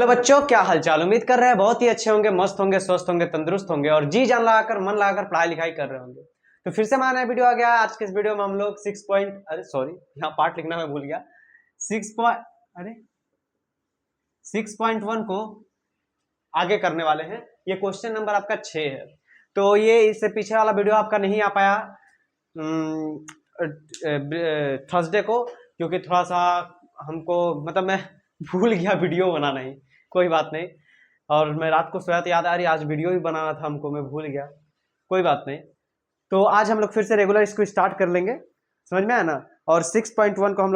Hello बच्चों, क्या हालचाल। उम्मीद कर रहे हैं बहुत ही अच्छे होंगे, मस्त होंगे, स्वस्थ होंगे, तंदुरुस्त होंगे और जी जान लगाकर मन लगाकर पढ़ाई लिखाई कर रहे होंगे। तो फिर से हमारा नया वीडियो आ गया। आज के इस वीडियो में हम लोग 6 पॉइंट अरे सॉरी यहाँ पार्ट लिखना मैं भूल गया। 6 पॉइंट अरे 6.1 को आगे करने वाले हैं। ये क्वेश्चन नंबर आपका 6 है। तो ये इससे पीछे वाला वीडियो आपका नहीं आ पाया थर्सडे को, क्योंकि थोड़ा सा हमको मतलब मैं भूल गया वीडियो बनाना ही। कोई बात नहीं। और मैं रात को सोया तो याद आ रही आज वीडियो भी बनाना था हमको, मैं भूल गया। कोई बात नहीं। तो आज हम लोग फिर से रेगुलर इसको स्टार्ट कर लेंगे, समझ में आया ना। और 6.1 को हम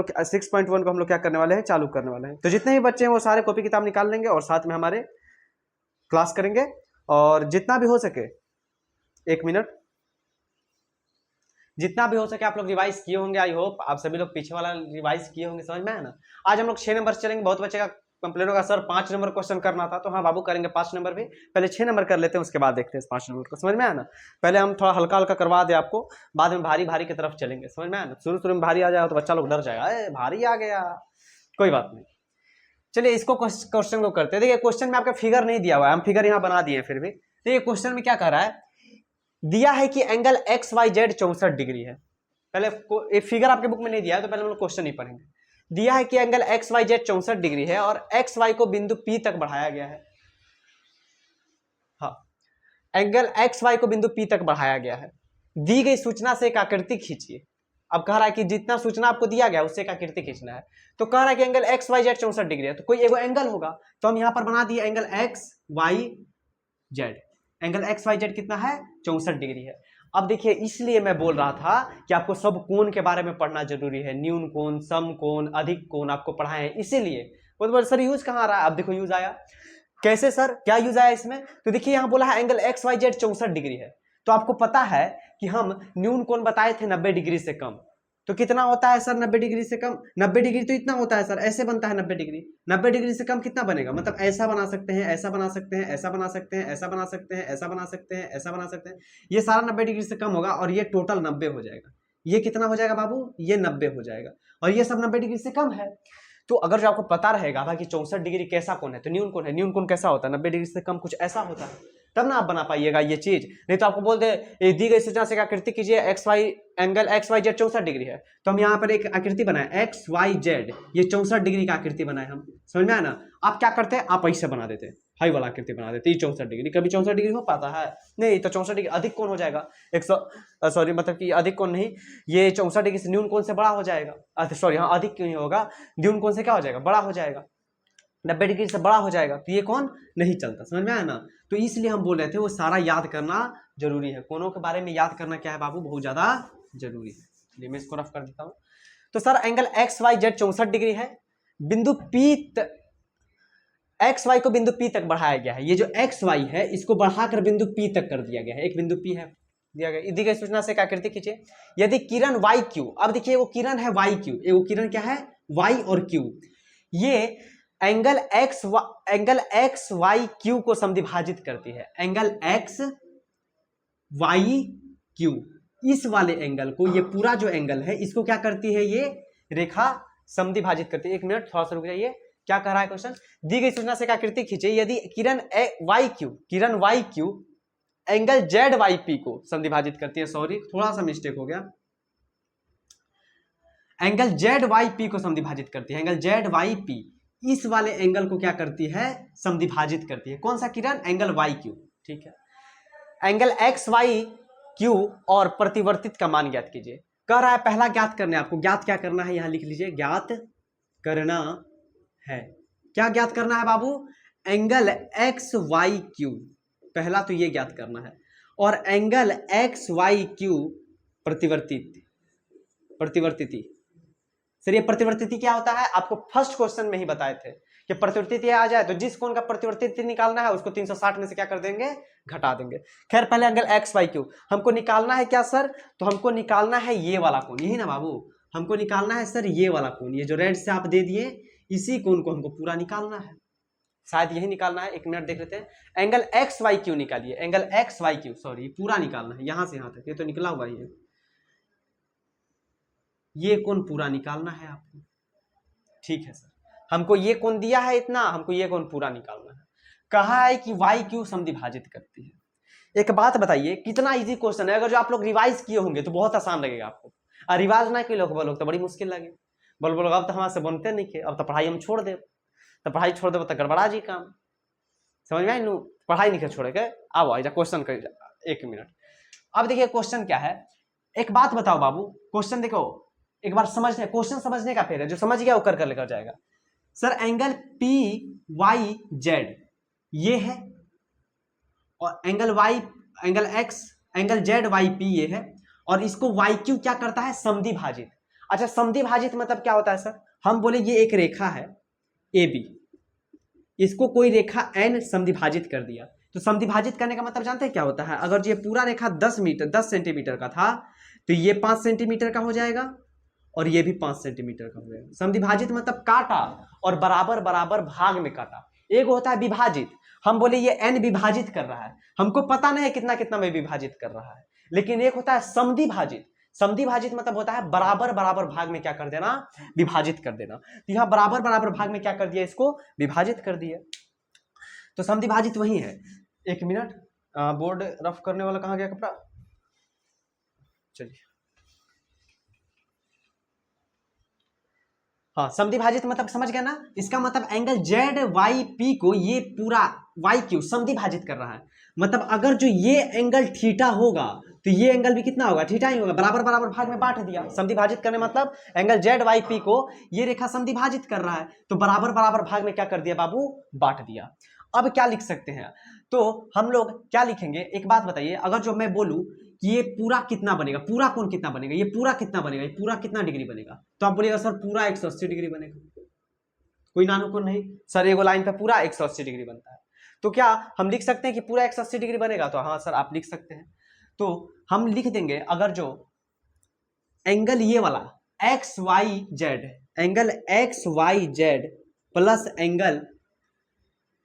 लोग क्या करने वाले हैं, चालू करने वाले हैं। तो जितने भी बच्चे हैं वो सारे कॉपी किताब निकाल लेंगे और साथ में हमारे क्लास करेंगे। और जितना भी हो सके, 1 मिनट, जितना भी हो सके आप लोग रिवाइज किए होंगे। आई होप आप सभी लोग पीछे वाला रिवाइज किए होंगे, समझ में आया ना। आज हम लोग 6 नंबर चलेंगे। बहुत बच्चे का कंप्लेन होगा सर 5 नंबर क्वेश्चन करना था, तो हाँ बाबू करेंगे 5 नंबर भी। पहले 6 नंबर कर लेते हैं, उसके बाद देखते हैं 5 नंबर को, समझ में आया ना। पहले हम थोड़ा हल्का हल्का करवा दे आपको, बाद में भारी भारी की तरफ चलेंगे, समझ में आया ना। शुरू शुरू में भारी आ जाएगा तो बच्चा लोग डर जाएगा, अरे भारी आ गया। कोई बात नहीं, चलिए इसको क्वेश्चन को करते हैं। देखिए क्वेश्चन में आपका फिगर नहीं दिया हुआ है, हम फिगर यहाँ बना दिए फिर भी। देखिए क्वेश्चन में क्या कर रहा है, दिया है कि angle X Y Z 64 degree है। पहले ये फिगर आपके बुक में नहीं दिया है, तो पहले हम लोग क्वेश्चन ही पढ़ेंगे। दिया है कि angle X Y Z 64 degree है और एक्स वाई को बिंदु P तक बढ़ाया गया है। हाँ, एंगल एक्स वाई को बिंदु P तक बढ़ाया गया है। दी गई सूचना से एक आकृति खींचिए। अब कह रहा है कि जितना सूचना आपको दिया गया उससे एक आकृति खींचना है। तो कह रहा है कि angle X Y Z 64 degree है, तो कोई एगो एंगल होगा, तो हम यहां पर बना दिए angle X Y Z. Angle X Y Z कितना है, 64 डिग्री है। अब देखिए इसलिए मैं बोल रहा था कि आपको सब कोण के बारे में पढ़ना जरूरी है। न्यून कोण, सम कोण, अधिक कोण आपको पढ़ाए हैं, इसीलिए। बोल सर यूज कहाँ आ रहा है, अब देखो यूज आया। कैसे सर, क्या यूज आया इसमें, तो देखिए यहां बोला है angle X Y Z 64 degree है। तो आपको पता है कि हम न्यून कोण बताए थे 90 डिग्री से कम। तो कितना होता है सर 90 डिग्री से कम, 90 डिग्री तो इतना होता है सर, ऐसे बनता है 90 डिग्री। 90 डिग्री से कम कितना बनेगा, मतलब ऐसा बना सकते हैं, ऐसा बना सकते हैं, ऐसा बना सकते हैं, ऐसा बना सकते हैं, ऐसा बना सकते हैं, ऐसा बना सकते हैं। ये सारा 90 डिग्री से कम होगा और ये टोटल 90 हो जाएगा। ये कितना हो जाएगा बाबू, ये 90 हो जाएगा और ये सब 90 डिग्री से कम है। तो अगर जो आपको पता रहेगा भाई कि 64 डिग्री कैसा कोण है, तो न्यून कोण है। न्यून कोण कैसा होता है, 90 डिग्री से कम कुछ ऐसा होता है, तब ना आप बना पाइएगा ये चीज। नहीं तो आपको बोल दे दी गई सूचना से आकृति कीजिए, X Y angle X Y Z 64 degree है, तो हम यहाँ पर एक आकृति बनाए एक्स वाई जेड, ये 64 डिग्री का आकृति बनाए हम, समझ में आया ना। आप क्या करते हैं, आप ऐसे बना देते हैं, हाई वाला आकृति बना देते हैं 64 डिग्री। कभी 64 डिग्री हो पाता है नहीं, तो 64 डिग्री अधिक कोण हो जाएगा। 100 सॉरी मतलब कि अधिक कोण नहीं, ये 64 डिग्री से न्यून कोण से बड़ा हो जाएगा। सॉरी हाँ, अधिक क्यों नहीं होगा, न्यून कोण से क्या हो जाएगा, बड़ा हो जाएगा। 90 डिग्री से बड़ा हो जाएगा, तो ये कौन नहीं चलता, समझ में आया ना। तो इसलिए हम बोल रहे थे वो सारा याद करना जरूरी है। कोणों के बारे में याद करना क्या है बाबू, बहुत ज्यादा जरूरी है। चलिए मैं इसको रफ कर देता हूं। तो sir angle X Y Z 64 degree है, बिंदु P एक्स वाई को बिंदु P तक बढ़ाया गया है। ये जो एक्स वाई है इसको बढ़ाकर बिंदु P तक कर दिया गया है। एक बिंदु P है दिया गया। दी गई सूचना से एक आकृति खींचिए। यदि किरण वाई क्यू, अब देखिए वो किरण है वाई क्यू, वो किरण क्या है वाई और क्यू, ये एंगल एक्स वाई क्यू को समद्विभाजित करती है। एंगल एक्स वाई क्यू, इस वाले एंगल को, ये पूरा जो एंगल है इसको क्या करती है, ये रेखा समद्विभाजित करती है। 1 मिनट थोड़ा सा रुक जाइए, क्या कह रहा है क्वेश्चन। दी गई सूचना से एक आकृति खींचे, यदि किरण Y Q angle Z Y P को समद्विभाजित करती है। सॉरी थोड़ा सा मिस्टेक हो गया, एंगल जेड वाई पी को समद्विभाजित करती है। एंगल जेड वाई पी इस वाले एंगल को क्या करती है, समद्विभाजित करती है। कौन सा किरण, एंगल वाई क्यू, ठीक है। एंगल एक्स वाई क्यू और प्रतिवर्तित का मान ज्ञात कीजिए। कह रहा है पहला ज्ञात करना है आपको, ज्ञात क्या करना है, यहां लिख लीजिए, ज्ञात करना है। क्या ज्ञात करना है बाबू, एंगल एक्स वाई क्यू, पहला तो ये ज्ञात करना है। और एंगल एक्स वाई क्यू प्रतिवर्तित सर ये प्रतिवर्तिति क्या होता है, आपको फर्स्ट क्वेश्चन में ही बताए थे कि प्रतिवर्तिति आ जाए तो जिस कोण का प्रतिवर्तिति निकालना है उसको 360 में से क्या कर देंगे, घटा देंगे। खैर पहले एंगल एक्स वाई क्यू हमको निकालना है क्या सर, तो हमको निकालना है ये वाला कोण, यही ना बाबू, हमको निकालना है सर ये वाला कोण, ये जो रेड से आप दे दिए इसी कोण को हमको पूरा निकालना है, शायद यही निकालना है। 1 मिनट देख लेते हैं। एंगल एक्स वाई क्यू निकालिए, angle X Y Q, sorry पूरा निकालना है, यहां से यहां तक, ये तो निकला हुआ ही है, ये कोण पूरा निकालना है आपको, ठीक है सर। हमको ये कोण दिया है इतना, हमको ये कोण पूरा निकालना है। कहा है कि वाई क्यू समद्विभाजित करती है। एक बात बताइए, कितना इजी क्वेश्चन है। अगर जो आप लोग रिवाइज किए होंगे तो बहुत आसान लगेगा आपको, और रिवाइज ना किए लोग तो बड़ी मुश्किल लगे। बोलो अब तो हमारे बनते नहीं के, अब तो पढ़ाई हम छोड़ दे, तो पढ़ाई छोड़ दे तो गड़बड़ा जी काम, समझ में आई नू। पढ़ाई नहीं छोड़े के, आओ आ जा क्वेश्चन कर, 1 मिनट। अब देखिए क्वेश्चन क्या है, एक बात बताओ बाबू, क्वेश्चन देखो एक बार समझने, क्वेश्चन समझने का फेर है, जो समझ गया वो कर लेकर जाएगा। Sir angle P Y Z ये है, और angle Y, angle X, angle Z Y P ये है, और इसको वाई क्यू क्या करता है, समद्विभाजित। अच्छा समद्विभाजित मतलब क्या होता है सर, हम बोले ये एक रेखा है ए बी, इसको कोई रेखा एन समद्विभाजित कर दिया, तो समद्विभाजित करने का मतलब जानते हैं क्या होता है। अगर ये पूरा रेखा 10 सेंटीमीटर का था तो ये 5 सेंटीमीटर का हो जाएगा, और ये भी 5 सेंटीमीटर का हो जाएगा। समद्विभाजित मतलब काटा और बराबर बराबर भाग में काटा। एक होता है विभाजित, हम बोले ये एन विभाजित कर रहा है, हमको पता नहीं है कितना कितना में विभाजित कर रहा है। लेकिन एक होता है समद्विभाजित, समद्विभाजित मतलब होता है बराबर बराबर भाग में क्या कर देना, विभाजित कर देना। तो यहाँ बराबर बराबर भाग में क्या कर दिया, इसको विभाजित कर दिया, तो समद्विभाजित वही है। 1 मिनट, बोर्ड रफ करने वाला कहाँ गया कपड़ा, चलिए। हाँ समद्विभाजित मतलब समझ गया ना, इसका मतलब एंगल जेड वाई पी को ये पूरा वाई क्यू समद्विभाजित कर रहा है। मतलब अगर जो ये एंगल थीटा होगा तो ये एंगल भी कितना होगा, थीटा ही होगा, बराबर बराबर भाग में बांट दिया। समद्विभाजित करने मतलब एंगल जेड वाई पी को ये रेखा समद्विभाजित कर रहा है, तो बराबर बराबर भाग में क्या कर दिया बाबू, बांट दिया। अब क्या लिख सकते हैं, तो हम लोग क्या लिखेंगे, एक बात बताइए, अगर जो मैं बोलूं कि ये पूरा कितना बनेगा, पूरा कोण कितना बनेगा, ये पूरा कितना बनेगा, ये पूरा कितना डिग्री बनेगा, तो आप बोलिएगा सर पूरा 180 डिग्री बनेगा। कोई नानुकोण नहीं सर, एगो लाइन पे पूरा 180 डिग्री बनता है, तो क्या हम लिख सकते हैं कि पूरा 180 डिग्री बनेगा, तो हाँ सर आप लिख सकते हैं। तो हम लिख देंगे, अगर जो एंगल ये वाला X Y Z, angle X Y Z plus angle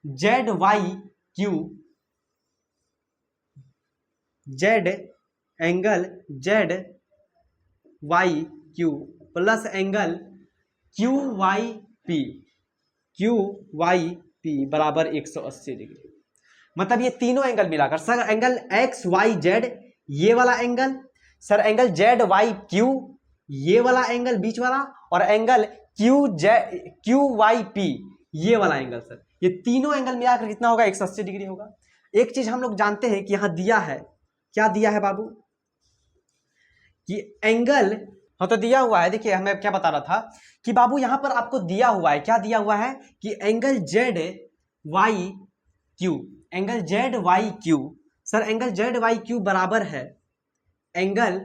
Z Y Q, Z angle Z Y Q plus angle Q Y P, Q Y P बराबर 180 डिग्री। मतलब ये तीनों एंगल मिलाकर sir, angle X Y Z ये वाला angle, sir angle Z Y Q ये वाला angle बीच वाला, और एंगल क्यू वाई पी ये वाला एंगल, सर ये तीनों एंगल मिलाकर कितना होगा, 180 डिग्री होगा। एक चीज हम लोग जानते हैं कि यहां दिया है, क्या दिया है बाबू, कि एंगल, हाँ तो दिया हुआ है, देखिए हमें क्या बता रहा था कि बाबू यहां पर आपको दिया हुआ है, क्या दिया हुआ है कि angle Z Y Q, angle Z Y Q, sir angle Z Y Q बराबर है एंगल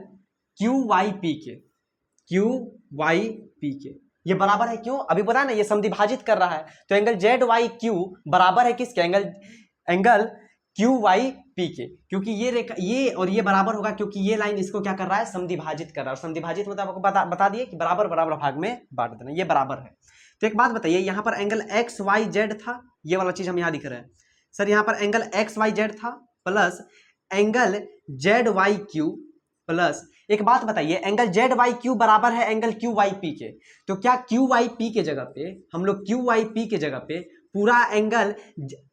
क्यू वाई पी के, क्यू वाई पी के, ये बराबर है, क्यों अभी पता है ना, ये समद्विभाजित कर रहा है, तो एंगल जेड वाई क्यू बराबर है किसके, एंगल क्यू वाई पी के, क्योंकि ये रेखा ये और ये बराबर होगा, क्योंकि ये लाइन इसको क्या कर रहा है, समद्विभाजित कर रहा है। समद्विभाजित मतलब आपको बता दिए कि बराबर बराबर भाग में बांट देना, ये बराबर है। तो एक बात बताइए, यहाँ पर एंगल एक्स वाई जेड था, ये वाला चीज हम यहाँ लिख रहे हैं सर, यहाँ पर एंगल एक्स वाई जेड था plus angle Z Y Q plus, एक बात बताइए, एंगल जेड वाई क्यू बराबर है एंगल क्यू वाई पी के, तो क्या क्यू वाई पी के जगह पे हम लोग क्यू वाई पी के जगह पे पूरा angle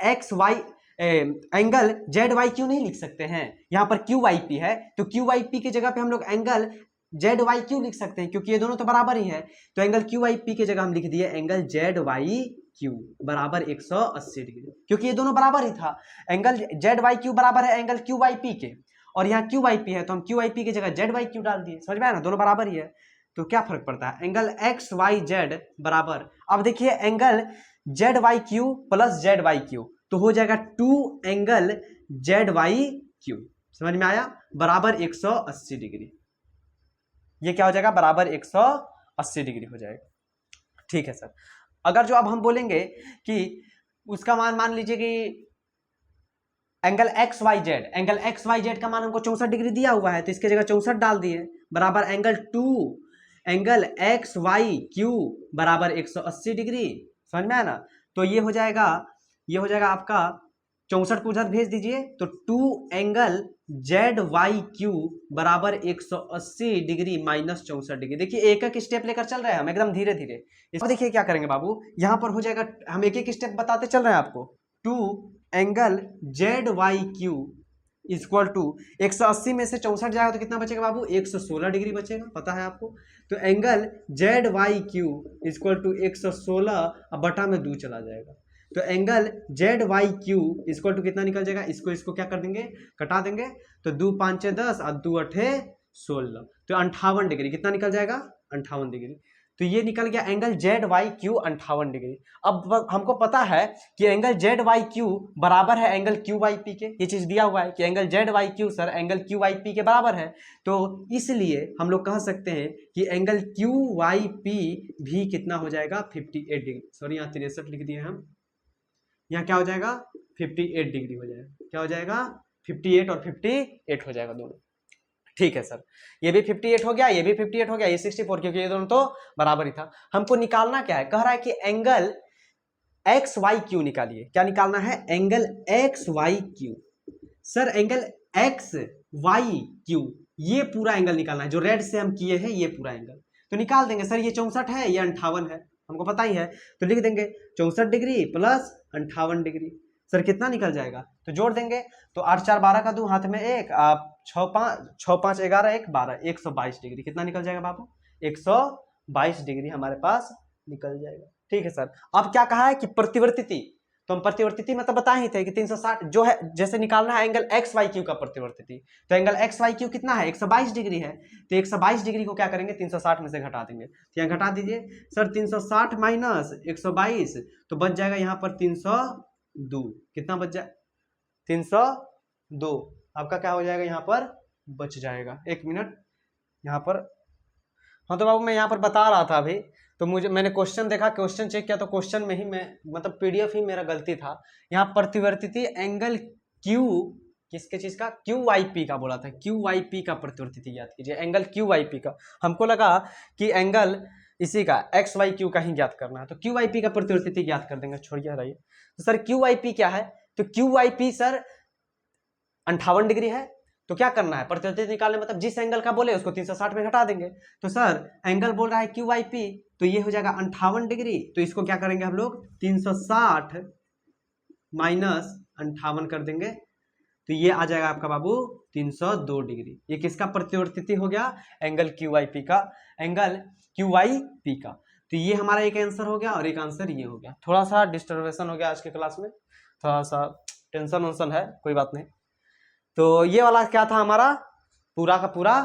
X Y angle Z Y Q नहीं लिख सकते हैं, यहाँ पर क्यू वाई पी है, तो क्यू वाई पी की जगह पे हम लोग एंगल जेड वाई क्यू लिख सकते हैं, क्योंकि ये दोनों तो बराबर ही है। तो एंगल क्यू वाई पी की जगह हम लिख दिए एंगल जेड वाई क्यू बराबर 180 डिग्री, क्योंकि ये दोनों बराबर ही था। एंगल जेड वाई क्यू बराबर है एंगल क्यू वाई पी के, और यहाँ क्यू वाई पी है तो हम क्यू वाई पी की जगह जेड वाई क्यू डाल दिए, समझ में आया ना, दोनों बराबर ही है। तो क्या फर्क पड़ता है, एंगल एक्स वाई जेड बराबर, अब देखिए angle Z Y Q plus Z Y Q, तो हो जाएगा 2 एंगल जेड वाई क्यू, समझ में आया, बराबर 180 डिग्री। ये क्या हो जाएगा, बराबर 180 डिग्री हो जाएगा। ठीक है सर, अगर जो अब हम बोलेंगे कि उसका मान लीजिए कि angle X Y Z, angle X Y Z का मान हमको 64 डिग्री दिया हुआ है, तो इसके जगह 64 डाल दिए, बराबर angle 2 angle X Y Q बराबर 180 डिग्री, समझ में आया ना। तो ये हो जाएगा आपका 64 को उधर भेज दीजिए तो 2 एंगल जेड वाई क्यू बराबर 180 डिग्री माइनस 64 डिग्री। देखिए एक एक स्टेप लेकर चल रहे हैं हम एकदम धीरे धीरे। इसको देखिए क्या करेंगे बाबू, यहां पर हो जाएगा, हम एक एक स्टेप बताते चल रहे हैं आपको। 2 angle Z Y Q equal to 180 में से 64 जाएगा तो कितना बचेगा बाबू, 116 डिग्री बचेगा, पता है आपको। तो angle Z Y Q equal to 116 बटा में 2 चला जाएगा, तो angle Z Y Q equal to कितना निकल जाएगा, इसको क्या कर देंगे, कटा देंगे, तो 2 5 10 और 2 8 16, तो 58 डिग्री कितना निकल जाएगा, 58 डिग्री। तो ये निकल गया angle Z Y Q 58 degree. अब हमको पता है कि एंगल जेड वाई क्यू बराबर है एंगल क्यू वाई पी के, ये चीज दिया हुआ है कि angle Z Y Q sir angle Q Y P के बराबर है, तो इसलिए हम लोग कह सकते हैं कि एंगल क्यू वाई पी भी कितना हो जाएगा, 58 डिग्री। सॉरी यहाँ 63 लिख दिए हम, यहाँ क्या हो जाएगा 58 डिग्री हो जाएगा, क्या हो जाएगा 58 और 58 हो जाएगा दोनों। ठीक है सर, ये भी 58 हो गया, ये भी 58 हो गया, ये 64, क्योंकि ये दोनों तो बराबर ही था। हमको निकालना क्या है, कह रहा है कि एंगल एक्स वाई क्यू निकालिए। क्या निकालना है, angle X Y Q. Sir angle X Y Q ये पूरा एंगल निकालना है, जो रेड से हम किए हैं ये पूरा एंगल, तो निकाल देंगे। सर ये 64 है, ये 58 है, हमको पता ही है, तो लिख देंगे 64 डिग्री प्लस 58 डिग्री। सर कितना निकल जाएगा, तो जोड़ देंगे, तो 8 4 12 का दूं हाथ में एक, आप 6 5 11 1 12, 122 डिग्री कितना निकल जाएगा बाबू, 122 डिग्री हमारे पास निकल जाएगा। ठीक है सर, अब क्या कहा है कि प्रतिवर्तिति, तो हम प्रतिवर्तिति मतलब बताए ही थे कि 360 जो है, जैसे निकालना है एंगल एक्स वाई क्यू का प्रतिवर्तिति, तो एंगल एक्स वाई क्यू कितना है, 122 डिग्री है, तो 122 डिग्री को क्या करेंगे 360 में से घटा देंगे, तो यहाँ घटा दीजिए सर, 360 माइनस 122 तो बच जाएगा यहाँ पर 302, कितना बच जाए 302, आपका क्या हो जाएगा यहाँ पर बच जाएगा। एक मिनट यहाँ पर, हाँ तो बाबू मैं यहाँ पर बता रहा था अभी, तो मैंने क्वेश्चन देखा, क्वेश्चन चेक किया, तो क्वेश्चन में ही मैं मतलब पीडीएफ ही मेरा गलती था। यहाँ प्रतिवर्तिति एंगल क्यू किसके चीज का, क्यू वाई पी का बोला था, क्यू वाई पी का प्रतिवर्तिति याद कीजिए, एंगल क्यू वाई पी का। हमको लगा कि एंगल इसी का एक्स वाई क्यू का ही ज्ञात करना है, तो क्यू वाई पी का प्रतिवर्तिति ज्ञात कर देंगे, छोड़िए हटाइए। तो सर क्यू वाई पी क्या है, तो Q Y P sir 58 degree है, तो क्या करना है प्रतिवर्तिति निकालने, मतलब जिस एंगल का बोले उसको 360 में घटा देंगे। तो सर एंगल बोल रहा है क्यू वाई पी, तो ये हो जाएगा 58 डिग्री, तो इसको क्या करेंगे हम लोग 360 माइनस 58 कर देंगे, तो ये आ जाएगा आपका बाबू 302 डिग्री। ये किसका प्रतिवर्तिति हो गया, एंगल क्यू वाई पी का, एंगल क्यू वाई पी का। तो ये हमारा एक आंसर हो गया और एक आंसर ये हो गया। थोड़ा सा डिस्टर्बेशन हो गया आज के क्लास में, थोड़ा सा टेंशन वेंशन है, कोई बात नहीं। तो ये वाला क्या था हमारा पूरा का पूरा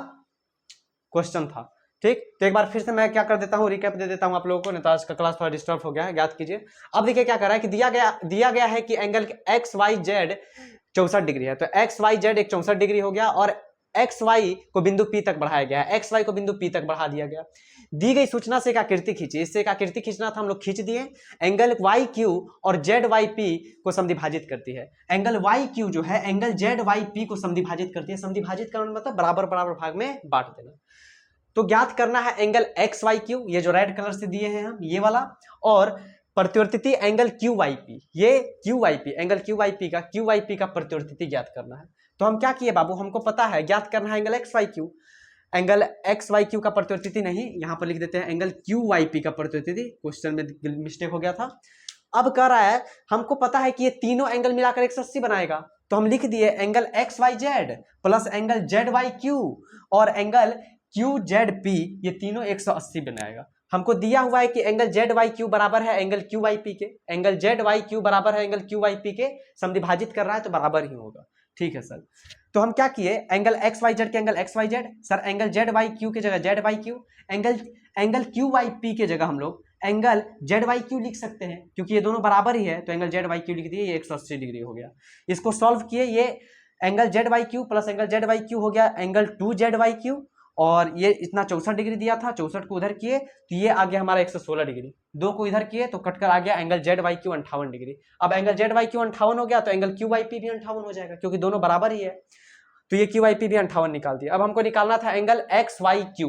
क्वेश्चन था। ठीक, तो एक बार फिर से मैं क्या कर देता हूँ, रिकैप दे देता हूँ आप लोगों को, नहीं तो आज का क्लास थोड़ा डिस्टर्ब हो गया है, याद कीजिए। अब देखिए क्या कर रहा है कि दिया गया है कि angle X Y Z 64 degree है, तो एक्स वाई जेड एक 64 डिग्री हो गया, और एक्स वाई को बिंदु पी तक बढ़ाया गया है, एक्स वाई को बिंदु पी तक बढ़ा दिया गया। दी गई सूचना से एक आकृति खींची, इससे एक आकृति खींचना था, हम लोग खींच दिए। एंगल वाई क्यू और जेड वाई पी को समद्विभाजित करती है, एंगल वाई क्यू जो है एंगल जेड वाई पी को समद्विभाजित करती है। समद्विभाजित करना मतलब बराबर बराबर भाग में बांट देना। तो ज्ञात करना है एंगल एक्स वाई क्यू, ये जो रेड कलर से दिए हैं हम ये वाला, और प्रतिवर्तिति एंगल क्यू वाई पी, ये Q Y P, angle Q Y P का, क्यू वाई पी का प्रतिवर्तिति ज्ञात करना है। तो हम क्या किए बाबू, हमको पता है ज्ञात करना है angle X Y Q, angle X Y Q का प्रतिवर्तिति नहीं, यहां पर लिख देते हैं एंगल क्यू वाई पी का प्रतिवर्तिति, क्वेश्चन में मिस्टेक हो गया था। अब कह रहा है हमको पता है कि ये तीनों एंगल मिलाकर 180 बनाएगा, तो हम लिख दिए angle X Y Z plus angle Z Y Q और एंगल क्यू जेड पी, ये तीनों 180 बनाएगा। हमको दिया हुआ है कि एंगल जेड वाई क्यू बराबर है एंगल क्यू वाई पी के, एंगल जेड वाई क्यू बराबर है एंगल क्यू वाई पी के, समद्विभाजित कर रहा है तो बराबर ही होगा। ठीक है सर, तो हम क्या किए, एंगल एक्स वाई जेड के angle X Y Z, sir angle Z Y Q की जगह Z Y Q, angle Q Y P की जगह हम लोग एंगल जेड वाई क्यू लिख सकते हैं, क्योंकि ये दोनों बराबर ही है, तो एंगल जेड वाई क्यू लिख दिए, ये 180 डिग्री हो गया। इसको सॉल्व किए, ये angle Z Y Q plus angle Z Y Q हो गया एंगल 2 जेड वाई क्यू, और ये इतना 64 डिग्री दिया था, 64 को उधर किए तो ये आ गया हमारा 116 डिग्री, 2 को इधर किए तो कटकर आ गया angle Z Y Q 58 degree. अब एंगल जेड वाई क्यू 58 हो गया तो एंगल क्यू वाई पी भी 58 हो जाएगा, क्योंकि दोनों बराबर ही है, तो ये क्यू वाई पी भी 58 निकाल दिया। अब हमको निकालना था एंगल एक्स वाई क्यू,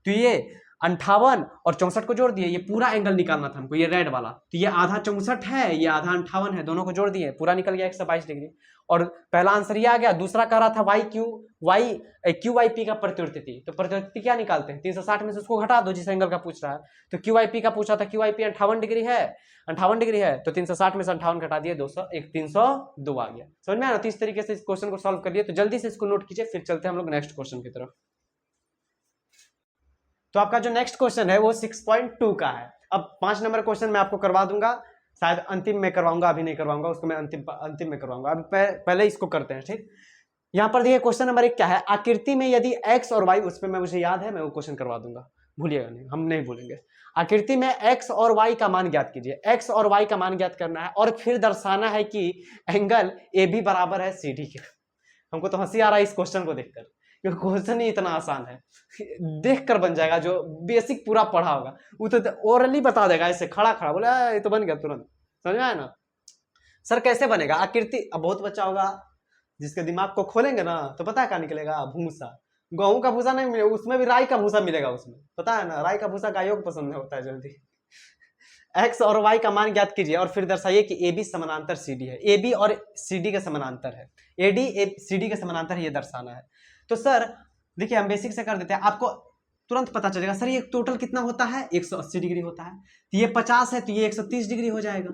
तो ये 58 और 64 को जोड़ दिए, ये पूरा एंगल निकालना था हमको, ये रेड वाला, तो ये आधा 64 है, ये आधा 58 है, दोनों को जोड़ दिए, पूरा निकल गया 122 डिग्री। और पहला आंसर ये आ गया। दूसरा कह रहा था क्यू वाई पी का प्रतिवृत्ति, तो प्रतिवृत्ति क्या निकालते हैं, 360 में से उसको घटा दो जिस एंगल का पूछ रहा है। तो क्यू वाई पी का पूछा था, क्यू वाई पी 58 डिग्री है, 58 डिग्री है, तो 360 में से 58 घटा दिए, 302 आ गया। समझ में आया? तो इस तरीके से इस क्वेश्चन को सॉल्व कर लिए। तो जल्दी से इसको नोट कीजिए, फिर चलते हैं हम लोग नेक्स्ट क्वेश्चन की तरफ। तो आपका जो नेक्स्ट क्वेश्चन है वो 6.2 का है। अब 5 नंबर क्वेश्चन मैं आपको करवा दूंगा, शायद अंतिम में करवाऊंगा, अभी नहीं करवाऊंगा उसको, मैं अंतिम में करवाऊंगा। अभी पहले इसको करते हैं, ठीक। यहाँ पर देखिए क्वेश्चन नंबर 1 क्या है, आकृति में यदि x और y, उस पर मैं मुझे याद है, मैं वो क्वेश्चन करवा दूंगा, भूलिएगा नहीं, हम नहीं भूलेंगे। आकृति में x और y का मान ज्ञात कीजिए, x और y का मान ज्ञात करना है और फिर दर्शाना है कि एंगल AB बराबर है CD के। हमको तो हंसी आ रहा है इस क्वेश्चन को देखकर, क्योंकि क्वेश्चन ही इतना आसान है, देखकर बन जाएगा। जो बेसिक पूरा पढ़ा होगा वो तो ओरली बता देगा, ऐसे खड़ा खड़ा बोले ये तो बन गया तुरंत। समझ में आया ना? सर कैसे बनेगा आकृति? अब बहुत बच्चा होगा जिसके दिमाग को खोलेंगे ना तो पता है क्या निकलेगा, भूसा। गेहूं का भूसा नहीं मिलेगा, उसमें भी राई का भूसा मिलेगा उसमें, पता है ना, राई का भूसा गायों को पसंद नहीं होता है जल्दी। एक्स और वाई का मान ज्ञात कीजिए और फिर दर्शाइए कि ए बी समानांतर सी डी है, ए बी और सी डी के समानांतर है, ए डी सी डी के समानांतर ये दर्शाना है। तो सर देखिए हम बेसिक से कर देते हैं, आपको तुरंत पता चलेगा। सर ये टोटल कितना होता है, 180 डिग्री होता है, तो ये 50 है तो ये 130 डिग्री हो जाएगा।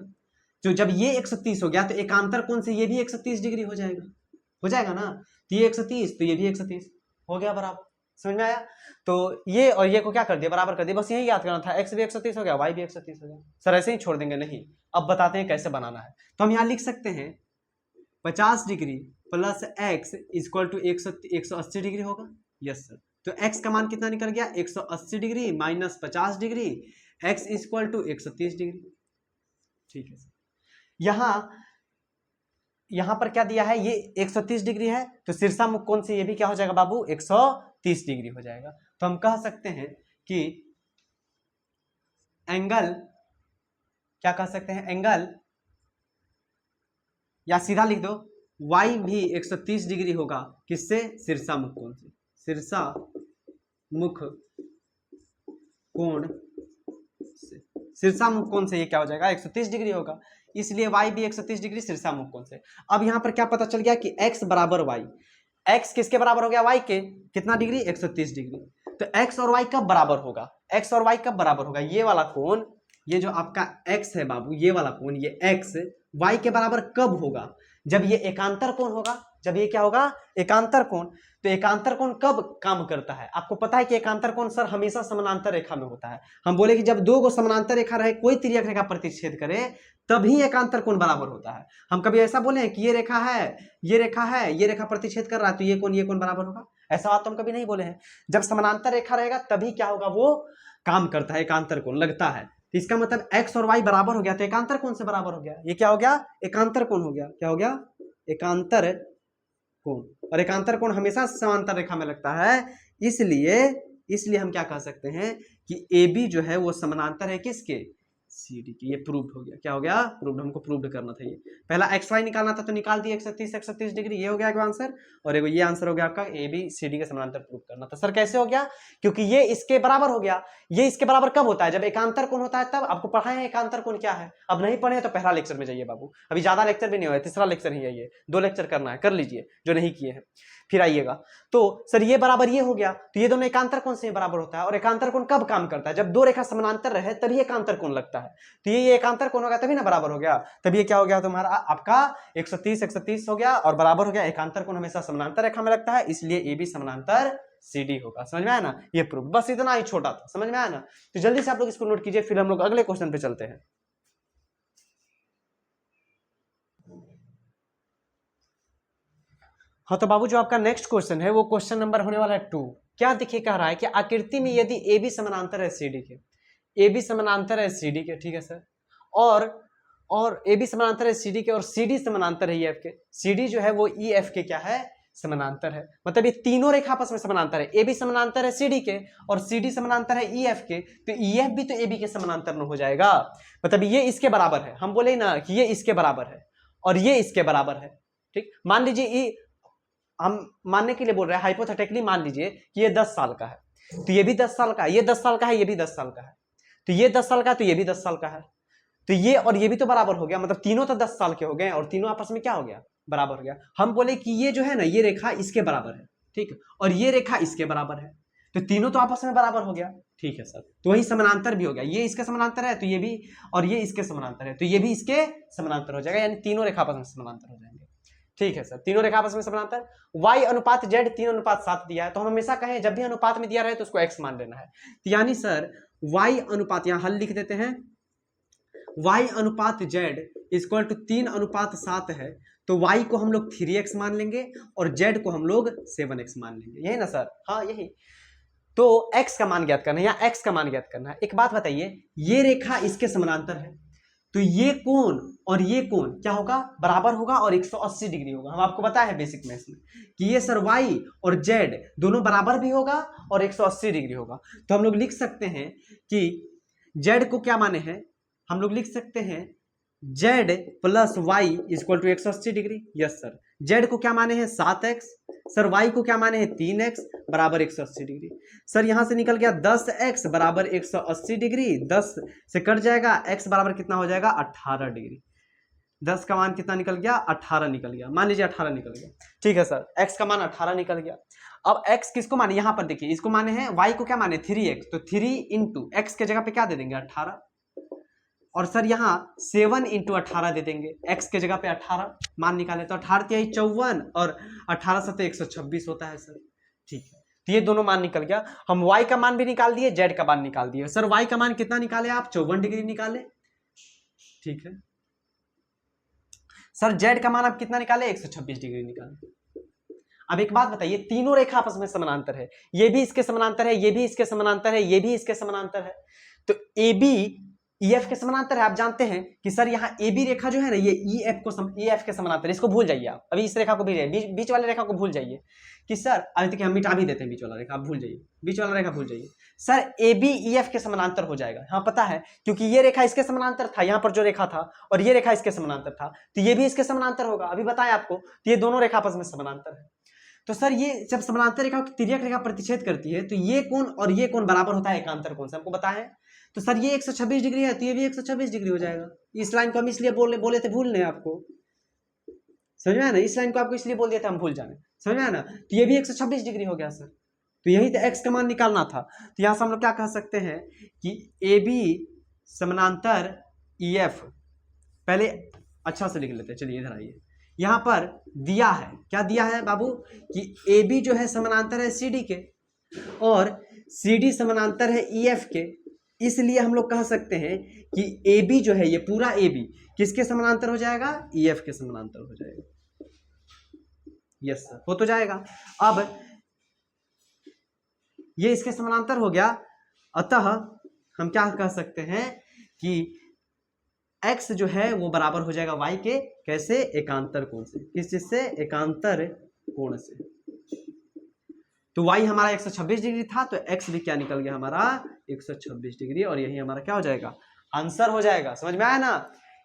जो जब ये 130 हो गया तो एकांतर कोण से ये भी 130 डिग्री हो जाएगा ना, तो ये 130 तो ये भी 130 हो गया बराबर। समझ में आया? तो ये और ये को क्या कर दिया, बराबर कर दिया, बस यही याद करना था। x भी 130 हो गया, y भी 130 हो गया। सर ऐसे ही छोड़ देंगे? नहीं, अब बताते हैं कैसे बनाना है। तो हम यहाँ लिख सकते हैं 50 degree plus x equal to 180 degree होगा। Yes sir. तो x का मान कितना निकल गया, 180 degree minus 50 degree, x equal to 130 degree. ठीक है सर। यहां पर क्या दिया है, ये 130 डिग्री है, तो शीर्षामुख कोण से ये भी क्या हो जाएगा बाबू, 130 डिग्री हो जाएगा। तो हम कह सकते हैं कि एंगल, क्या कह सकते हैं, एंगल, या सीधा लिख दो y भी 130 डिग्री होगा, किससे, शीर्षामुख कोण से। शीर्षामुख कोण से, शीर्षामुख कोण से ये क्या हो जाएगा, 130 डिग्री होगा, इसलिए y भी 130 डिग्री शीर्षामुख कोण से। अब यहां पर क्या पता चल गया कि x बराबर y, x किसके बराबर हो गया, y के, कितना डिग्री, 130 डिग्री। तो x और y कब बराबर होगा, x और y कब बराबर होगा, ये वाला कोण, ये जो आपका x है बाबू, ये वाला कोण, ये x y के बराबर कब होगा, जब ये एकांतर कोण होगा। जब ये क्या होगा, एकांतर कोण। तो एकांतर कोण कब काम करता है, आपको पता है कि एकांतर कोण सर हमेशा समानांतर रेखा में होता है। हम बोले कि जब दो गो समानांतर रेखा रहे, कोई तिर्यक रेखा प्रतिच्छेद करे, तभी एकांतर कोण बराबर होता है। हम कभी ऐसा बोले कि ये रेखा है, ये रेखा है, ये रेखा प्रतिच्छेद कर रहा है, तो ये कोण बराबर होगा, ऐसा बात तो हम कभी नहीं बोले हैं। जब समानांतर रेखा रहेगा तभी क्या होगा, वो काम करता है, एकांतर कोण लगता है। तो इसका मतलब x और y बराबर हो गया, तो एकांतर कोण से बराबर हो गया। ये क्या हो गया, एकांतर कोण हो गया। क्या हो गया, एकांतर कोण। और एकांतर कोण हमेशा समांतर रेखा में लगता है, इसलिए हम क्या कह सकते हैं कि AB जो है वो समानांतर है किसके, CD की। ये प्रूव्ड हो गया। क्या हो गया, प्रूव्ड। हमको प्रूव्ड करना था। ये पहला XY निकालना था तो निकाल दिया 130 डिग्री, ये हो गया आंसर। और एगो ये आंसर हो गया आपका AB CD के समानांतर प्रूव करना था। सर कैसे हो गया, क्योंकि ये इसके बराबर हो गया। ये इसके बराबर कब होता है, जब एकांतर कोण होता है तब। आपको पढ़ाए हैं एकांतर कोण क्या है, अब नहीं पढ़े तो पहला लेक्चर में जाइए बाबू, अभी ज्यादा लेक्चर भी नहीं हुआ है, तीसरा लेक्चर ही है ये, 2 लेक्चर करना है, कर लीजिए जो नहीं किए हैं, फिर आइएगा। तो सर ये बराबर ये हो गया, तो ये दोनों एकांतर कोण से बराबर होता है। और एकांतर कोण कब काम करता है, जब दो रेखा समानांतर रहे तभी एकांतर कोण लगता है। तो ये एकांतर कोण हो गया तभी ना बराबर हो गया, तभी ये क्या हो गया तुम्हारा आपका 130 हो गया और बराबर हो गया। एकांतर कोण हमेशा समानांतर रेखा में लगता है, इसलिए AB समानांतर CD होगा। समझ में आया ना, ये प्रूफ, बस इतना ही छोटा था, समझ में आया ना। तो जल्दी से आप लोग इसको नोट कीजिए, फिर हम लोग अगले क्वेश्चन पे चलते हैं। हाँ तो बाबू जो आपका नेक्स्ट क्वेश्चन है वो क्वेश्चन नंबर होने वाला है 2। क्या देखिए कह रहा है कि आकृति में यदि AB समानांतर है CD के, AB समानांतर है CD के, ठीक है सर, और AB समानांतर है CD के और CD समानांतर है EF के। CD जो है वो EF के क्या है, समानांतर है। मतलब ये तीनों रेखा आपस में समानांतर है, AB समानांतर है CD के और CD समानांतर है EF के, तो EF भी तो AB के समानांतर में हो जाएगा। मतलब ये इसके बराबर है, हम बोले ना कि ये इसके बराबर है और ये इसके बराबर है। ठीक, मान लीजिए हम मानने के लिए बोल रहे हैं, हाइपोथेटिकली मान लीजिए कि ये 10 साल का है, तो ये भी 10 साल का है, ये 10 साल का है, ये भी 10 साल का है, तो ये 10 साल का है, तो ये भी 10 साल का है, तो ये और ये भी तो बराबर हो गया, मतलब तीनों तो 10 साल के हो गए और तीनों आपस में क्या हो गया, बराबर हो गया। हम बोले कि ये जो है ना, ये रेखा इसके बराबर है, ठीक है, और ये रेखा इसके बराबर है, तो तीनों तो आपस में बराबर हो गया, ठीक है सर। तो वही समानांतर भी हो गया, ये इसके समानांतर है तो ये भी, और ये इसके समानांतर है तो ये भी इसके समानांतर हो जाएगा, यानी तीनों रेखा आपस में समानांतर हो जाएंगे, ठीक है सर। तीनों रेखा आपस में समानांतर, y अनुपात z 3:7 दिया है, तो हम हमेशा कहें जब भी अनुपात में दिया रहे तो उसको x मान लेना है, तो यानी सर y अनुपात, यहां हल लिख देते हैं, y अनुपात z इक्वल टू 3:7 है, तो y को हम लोग 3x मान लेंगे और z को हम लोग 7x मान लेंगे, यही ना सर, हाँ यही। तो x का मान ज्ञात करना है या x का मान ज्ञात करना है। एक बात बताइए, ये रेखा इसके समानांतर है, तो ये कोण और ये कोण क्या होगा, बराबर होगा और 180 डिग्री होगा। हम आपको बताया है बेसिक मैथ्स में कि ये सर y और z दोनों बराबर भी होगा और 180 डिग्री होगा, तो हम लोग लिख सकते हैं कि z को क्या माने हैं, हम लोग लिख सकते हैं z plus Y equal to 180 degree, yes sir. z को क्या माने हैं 7x, सर y को क्या माने हैं 3x बराबर 180 डिग्री, सर यहां से निकल गया 10x बराबर 180 डिग्री, 10 से कट जाएगा, x बराबर कितना हो जाएगा 18 डिग्री, 10 का मान कितना निकल गया 18 निकल गया, मान लीजिए 18 निकल गया, ठीक है सर, x का मान 18 निकल गया। अब x किसको माने, यहां पर देखिए इसको माने हैं, y को क्या माने 3x, तो 3 इंटू x के जगह पे क्या दे देंगे 18, और सर यहाँ 7 इंटू 18 दे देंगे, x के जगह पे 18 मान निकाले तो 18 54 और 18 से तो 126 होता है सर, ठीक है। तो ये दोनों मान निकल गया, हम y का मान भी निकाल दिए, z का मान निकाल दिए। सर y का मान कितना निकाले आप 54 डिग्री निकाले, ठीक है सर। z का मान आप कितना निकाले 126 डिग्री निकाले। अब एक बात बताइए, तीनों रेखा आपस में समानांतर है, ये भी इसके समानांतर है, ये भी इसके समानांतर है, ये भी इसके समानांतर है, तो AB EF के समानांतर है। आप जानते हैं कि सर यहाँ AB रेखा जो है ना, ये EF के समानांतर है, इसको भूल जाइए आप, अभी इस रेखा को भी बीच वाले रेखा को भूल जाइए कि सर, अभी तक हम मिटा भी देते हैं बीच वाला रेखा, आप भूल जाइए, बीच वाला रेखा भूल जाइए, सर AB EF के समानांतर हो जाएगा, हाँ पता है, क्योंकि ये रेखा इसके समानांतर था, यहाँ पर जो रेखा था, और ये रेखा इसके समानांतर था, तो ये भी इसके समानांतर होगा, अभी बताया आपको, तो ये दोनों रेखा आपस में समानांतर है। तो सर ये जब समानांतर रेखा तिर्यक रेखा प्रतिच्छेद करती है, तो ये कोण और ये कोण बराबर होता है एकांतर कोण से, हमको बताया है। तो सर ये 126 डिग्री है, तो ये भी 126 डिग्री हो जाएगा। इस लाइन को हम इसलिए बोले थे भूलने आपको, समझ में आया ना, इस लाइन को आपको इसलिए बोल दिया था हम भूल जाने, समझ में आया ना, तो ये भी 126 डिग्री हो गया सर। तो यही तो x का मान निकालना था, तो यहां से हम लोग क्या कह सकते हैं कि AB समानांतर EF, पहले अच्छा से लिख लेते हैं, चलिए इधर आइए, यहां पर दिया है, क्या दिया है बाबू, कि AB जो है समानांतर है CD के और CD समानांतर है EF के, इसलिए हम लोग कह सकते हैं कि AB जो है, ये पूरा AB किसके समानांतर हो जाएगा, EF के समानांतर हो जाएगा, यस सर, हो तो जाएगा। अब ये इसके समानांतर हो गया, अतः हम क्या कह सकते हैं कि x जो है वो बराबर हो जाएगा y के, कैसे, एकांतर कोण से, किस चीज से, एकांतर कोण से। तो y हमारा 126 डिग्री था, तो x भी क्या निकल गया हमारा 126 डिग्री, और यही हमारा क्या हो जाएगा, आंसर हो जाएगा। समझ में आया ना,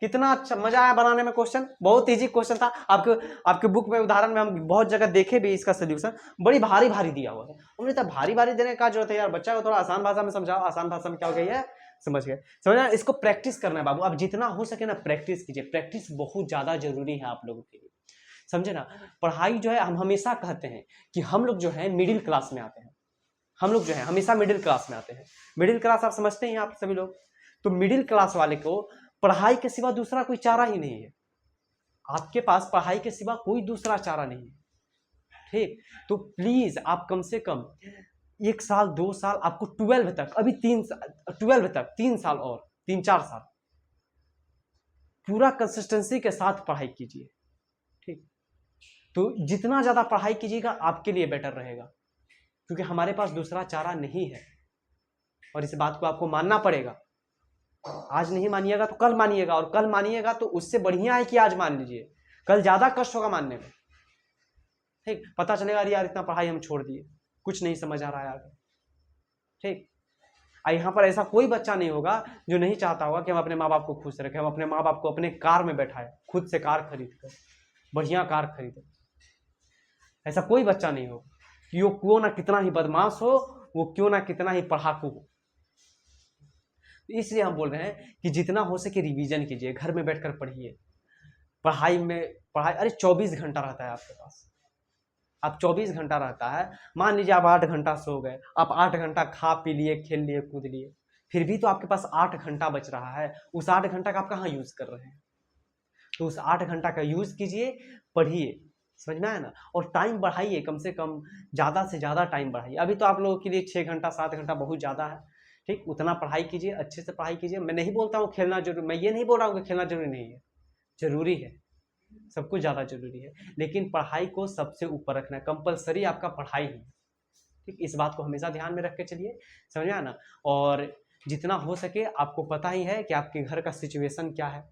कितना अच्छा मजा आया बनाने में, क्वेश्चन बहुत इजी क्वेश्चन था। आपके बुक में उदाहरण में हम बहुत जगह देखे भी इसका सोल्यूशन, बड़ी भारी भारी दिया हुआ है, हमने तो भारी भारी देने का जरूरत है यार, बच्चा को थोड़ा आसान भाषा में समझाओ, आसान भाषा में क्या हो गई है, समझ गए, समझना, इसको प्रैक्टिस करना है बाबू, आप जितना हो सके ना प्रैक्टिस कीजिए, प्रैक्टिस बहुत ज्यादा जरूरी है आप लोगों के लिए, समझे ना। पढ़ाई जो है, हम हमेशा कहते हैं कि हम लोग जो है मिडिल क्लास में आते हैं, हम लोग जो है हमेशा मिडिल क्लास में आते हैं, मिडिल क्लास आप समझते हैं आप सभी लोग, तो मिडिल क्लास वाले को पढ़ाई के सिवा दूसरा कोई चारा ही नहीं है, आपके पास पढ़ाई के सिवा कोई दूसरा चारा नहीं है, ठीक। तो प्लीज आप कम से कम 1 साल 2 साल, आपको 12 तक, अभी 12 तक 3 साल और 3-4 साल पूरा कंसिस्टेंसी के साथ पढ़ाई कीजिए, ठीक। तो जितना ज्यादा पढ़ाई कीजिएगा आपके लिए बेटर रहेगा, क्योंकि हमारे पास दूसरा चारा नहीं है, और इस बात को आपको मानना पड़ेगा। आज नहीं मानिएगा तो कल मानिएगा, और कल मानिएगा तो उससे बढ़िया है कि आज मान लीजिए, कल ज्यादा कष्ट होगा मानने में, ठीक। पता चलेगा यार इतना पढ़ाई हम छोड़ दिए, कुछ नहीं समझ आ रहा है आगे, ठीक। यहाँ पर ऐसा कोई बच्चा नहीं होगा जो नहीं चाहता होगा कि हम अपने माँ बाप को खुश रखें, हम अपने माँ बाप को अपने कार में बैठाएं, खुद से कार खरीद कर, बढ़िया कार खरीदे, ऐसा कोई बच्चा नहीं होगा कि वो ना कितना ही बदमाश हो, वो क्यों ना कितना ही पढ़ाकू हो। इसलिए हम बोल रहे हैं कि जितना हो सके रिवीजन कीजिए, घर में बैठकर पढ़िए। पढ़ाई अरे 24 घंटा रहता है आपके पास, आप 24 घंटा रहता है। मान लीजिए आप 8 घंटा सो गए, आप 8 घंटा खा पी लिए, खेल लिए, कूद लिए, फिर भी तो आपके पास 8 घंटा बच रहा है। उस 8 घंटा का आप कहाँ यूज कर रहे हैं? तो उस 8 घंटा का यूज कीजिए, पढ़िए, समझ में आया ना। और टाइम बढ़ाइए, कम से कम ज़्यादा से ज़्यादा टाइम बढ़ाइए। अभी तो आप लोगों के लिए 6 घंटा 7 घंटा बहुत ज़्यादा है, ठीक, उतना पढ़ाई कीजिए, अच्छे से पढ़ाई कीजिए। मैं नहीं बोलता हूँ खेलना जरूरी, मैं ये नहीं बोल रहा हूँ कि खेलना जरूरी नहीं है, जरूरी है, सब कुछ ज़्यादा जरूरी है, लेकिन पढ़ाई को सबसे ऊपर रखना है। कंपलसरी आपका पढ़ाई है, ठीक, इस बात को हमेशा ध्यान में रख के चलिए, समझ में आया ना। और जितना हो सके, आपको पता ही है कि आपके घर का सिचुएशन क्या है,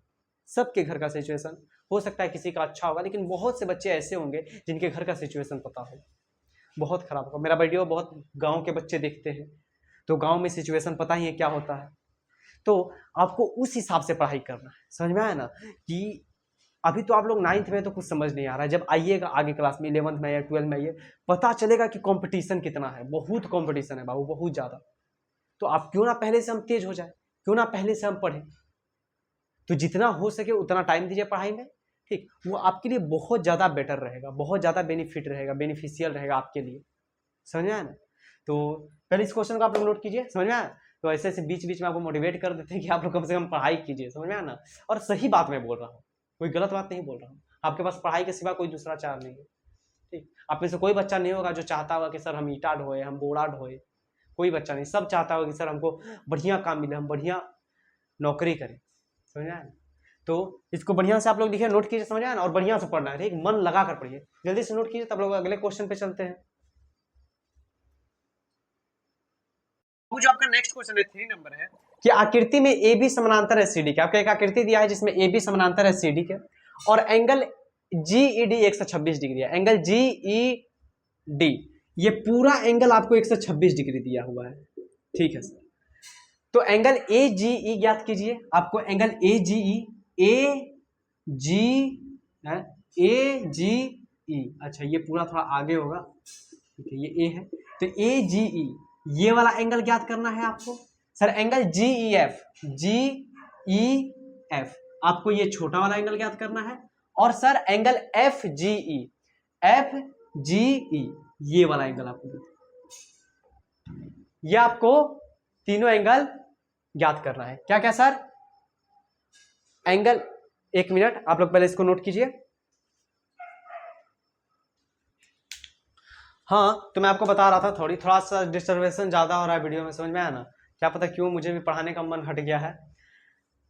सबके घर का सिचुएशन हो सकता है किसी का अच्छा होगा, लेकिन बहुत से बच्चे ऐसे होंगे जिनके घर का सिचुएशन पता हो बहुत खराब होगा। मेरा वीडियो बहुत गांव के बच्चे देखते हैं, तो गांव में सिचुएशन पता ही है क्या होता है। तो आपको उस हिसाब से पढ़ाई करना है, समझ में आया ना। कि अभी तो आप लोग 9th में तो कुछ समझ नहीं आ रहा है, जब आइएगा आगे क्लास में 11th में या 12th में आइए, पता चलेगा कि कंपटीशन कितना है। बहुत कंपटीशन है बाबू, बहुत ज़्यादा। तो आप क्यों ना पहले से हम तेज हो जाए, क्यों ना पहले से हम पढ़ें। तो जितना हो सके उतना टाइम दीजिए पढ़ाई में, ठीक, वो आपके लिए बहुत ज़्यादा बेटर रहेगा, बहुत ज़्यादा बेनिफिट रहेगा, बेनिफिशियल रहेगा आपके लिए, समझ में आया ना। तो पहले इस क्वेश्चन को आप लोग नोट कीजिए, समझ में आया। तो ऐसे ऐसे बीच बीच में आपको मोटिवेट कर देते हैं कि आप लोग कम से कम पढ़ाई कीजिए, समझ में आया ना। और सही बात मैं बोल रहा हूँ, कोई गलत बात नहीं बोल रहा हूँ। आपके पास पढ़ाई के सिवा कोई दूसरा चार नहीं है, ठीक। आप में से कोई बच्चा नहीं होगा जो चाहता होगा कि सर हम ईटा ढोए, हम बोरा ढोए, कोई बच्चा नहीं। सब चाहता होगा कि सर हमको बढ़िया काम मिले, हम बढ़िया नौकरी करें, समझ में आया ना। तो इसको बढ़िया से आप लोग लिखिए, नोट कीजिए, समझ आया ना। और बढ़िया से पढ़ना है, ठीक, मन लगा कर पढ़िए, जल्दी से नोट कीजिए, तब लोग अगले क्वेश्चन पे चलते हैं। जो आपका नेक्स्ट क्वेश्चन है 3 नंबर है कि आकृति में ए बी समानांतर है CD के। आपको एक आकृति दिया है जिसमें ए बी समानांतर है CD के, और एंगल GED 126 डिग्री है। एंगल GED, ये पूरा एंगल आपको 126 डिग्री दिया हुआ है, ठीक है सर। तो एंगल AGE ज्ञात कीजिए। आपको एंगल AGE, अच्छा ये पूरा थोड़ा आगे होगा, ठीक है, ये A है। तो AGE, ये वाला एंगल ज्ञात करना है आपको। सर एंगल GEF आपको ये छोटा वाला एंगल ज्ञात करना है। और सर एंगल FGE ये वाला एंगल आपको, ये आपको तीनों एंगल ज्ञात करना है। क्या क्या सर? एंगल, एक मिनट आप लोग पहले इसको नोट कीजिए। हाँ, तो मैं आपको बता रहा था थोड़ा सा डिस्टर्बेंस ज्यादा हो रहा है वीडियो में, समझ में आया ना। क्या पता क्यों, मुझे भी पढ़ाने का मन हट गया है,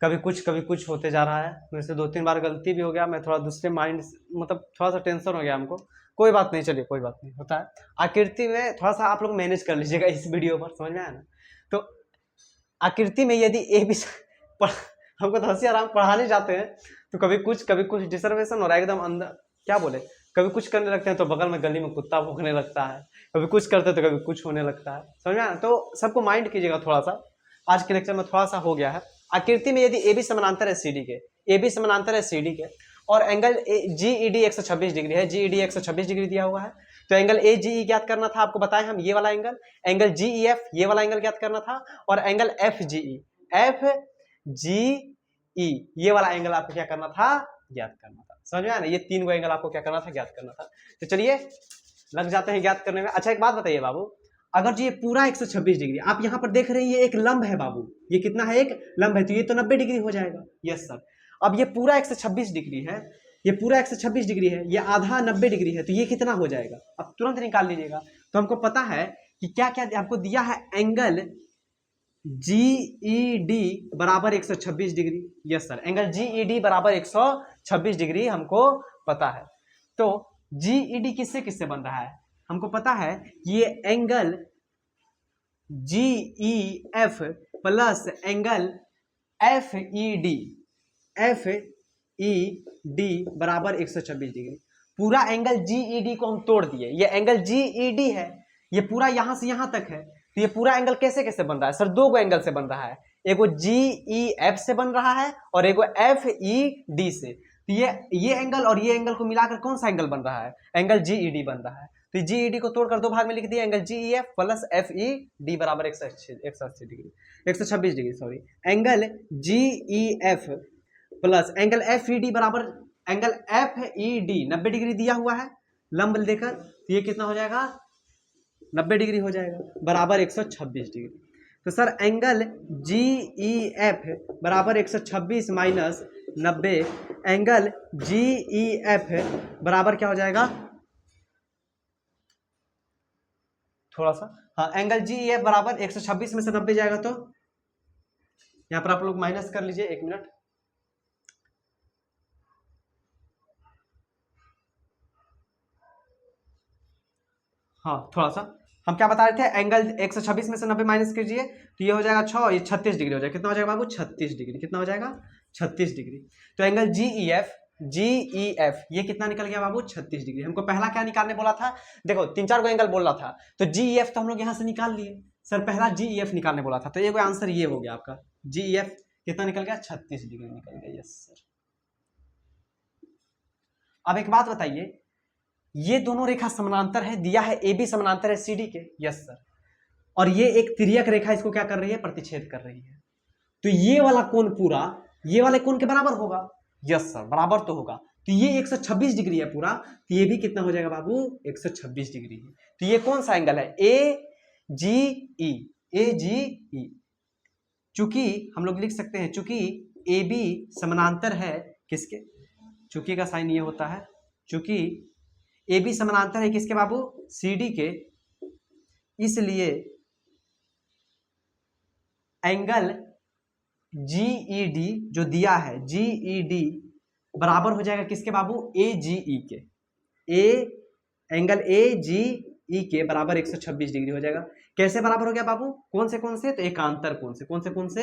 कभी कुछ होते जा रहा है। मेरे से 2-3 बार गलती भी हो गया, मैं थोड़ा दूसरे माइंड, मतलब थोड़ा सा टेंशन हो गया हमको। कोई बात नहीं, चलिए कोई बात नहीं, होता है। आकृति में थोड़ा सा आप लोग मैनेज कर लीजिएगा इस वीडियो पर, समझ में आया ना। तो आकृति में यदि ए बी हमको तो हंसी आराम पढ़ाने जाते हैं तो कभी कुछ डिस्टर्बेंस हो रहा है एकदम अंदर, क्या बोले, कभी कुछ करने लगते हैं तो बगल में गली में कुत्ता भौंकने लगता है, कभी कुछ करते हैं तो कभी कुछ होने लगता है, समझ में आया ना। तो सबको माइंड कीजिएगा थोड़ा सा, आज के लेक्चर में थोड़ा सा हो गया है। आकृति में यदि ए बी समानांतर है CD के, ए बी समानांतर है CD के, और एंगल GED 126 डिग्री है, GED 126 डिग्री दिया हुआ है। तो एंगल AGE ज्ञात करना था, आपको बताया हम, ये वाला एंगल GEF ये वाला एंगल ज्ञात करना था, और एंगल FGE ये वाला एंगल आपको क्या करना था, ज्ञात करना था, समझ में आया ना। ये 3 एंगल आपको क्या करना था, ज्ञात करना था। तो चलिए लग जाते हैं ज्ञात करने में। अच्छा एक बात बताइए बाबू, अगर ये पूरा 126 डिग्री आप यहाँ पर देख रहे हैं, ये एक लंब है बाबू, ये कितना है, एक लंब है, तो ये तो 90 डिग्री हो जाएगा। Yes sir. अब ये पूरा 126 डिग्री है, ये पूरा 126 डिग्री है, ये आधा 90 डिग्री है, तो ये कितना हो जाएगा, अब तुरंत निकाल लीजिएगा। तो हमको पता है कि क्या क्या आपको दिया है, एंगल GED बराबर 126 degree. Yes sir, angle GED बराबर 126 डिग्री हमको पता है। तो GED किससे किससे बन रहा है, हमको पता है ये angle GEF plus angle FED बराबर 126 डिग्री। पूरा एंगल GED को हम तोड़ दिए, ये एंगल GED है, ये पूरा यहां से यहां तक है, तो ये पूरा एंगल कैसे कैसे बन रहा है सर, 2 एंगल से बन रहा है, एगो GEF से बन रहा है और एगो FED से। तो ये एंगल और ये एंगल को मिलाकर कौन सा एंगल बन रहा है, एंगल GED बन रहा है। तो GED को तोड़कर दो भाग में लिख दिया, एंगल GEF प्लस FED बराबर 180 degree, 126 degree sorry. Angle GEF plus angle FED बराबर एंगल FED 90 डिग्री दिया हुआ है लंब देकर, तो ये कितना हो जाएगा 90 डिग्री हो जाएगा बराबर 126 डिग्री। तो सर एंगल GEF बराबर 126 माइनस 90, एंगल GEF बराबर क्या हो जाएगा, थोड़ा सा, हाँ एंगल GEF बराबर 126 में से 90 जाएगा तो यहां पर आप लोग माइनस कर लीजिए, 1 मिनट। हाँ थोड़ा सा, हम क्या बता रहे थे, एंगल 126 में से 90 माइनस कीजिए तो ये हो जाएगा 6, ये 36 डिग्री हो जाएगा। कितना हो जाएगा बाबू 36 डिग्री, कितना हो जाएगा 36 डिग्री। तो एंगल GEF ये कितना निकल गया बाबू 36 डिग्री। हमको पहला क्या निकालने बोला था, देखो 3-4 को एंगल बोल रहा था, तो GEF तो हम लोग यहाँ से निकाल लिए सर, पहला GEF निकालने बोला था, तो ये कोई आंसर ये हो गया आपका, GEF कितना निकल गया 36 डिग्री निकल गया। Yes sir. अब एक बात बताइए, ये दोनों रेखा समानांतर है, दिया है AB समानांतर है CD के, यस सर, और ये एक तिर्यक रेखा इसको क्या कर रही है, प्रतिच्छेद कर रही है, तो ये वाला कोण पूरा ये वाले कोण के बराबर होगा, यस सर बराबर तो होगा। तो ये 126 डिग्री है पूरा, तो ये भी कितना हो जाएगा बाबू 126 डिग्री है। तो ये कौन सा एंगल है, AGE। चूंकि हम लोग लिख सकते हैं, चूंकि AB समानांतर है किसके, चूंकि का साइन ये होता है, चूंकि AB समानांतर है किसके बाबू CD के, इसलिए एंगल GED जो दिया है GED बराबर हो जाएगा किसके बाबू AGE के, एंगल AGE के बराबर 126 डिग्री हो जाएगा। कैसे बराबर हो गया बाबू, कौन से तो एकांतर कोण से, कौन से